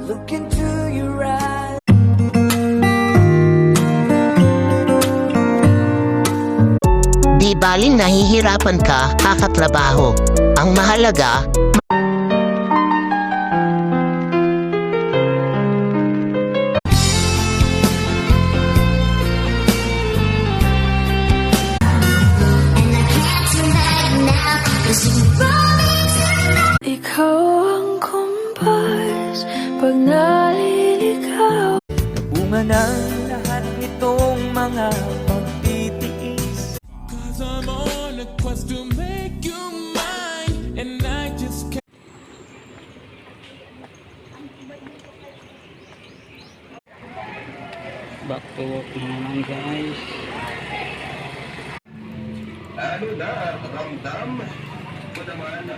Look into your eyes. Di baling nahihirapan ka kakatrabaho. Ang mahalaga, Ikaw ang kumpas pag naliligaw. Nabunga ng lahat itong mga pagtitiis. 'Cause I'm on a quest to make you mine, and I just can't. Back to work na naman guys. Ano na, ramdam ko naman na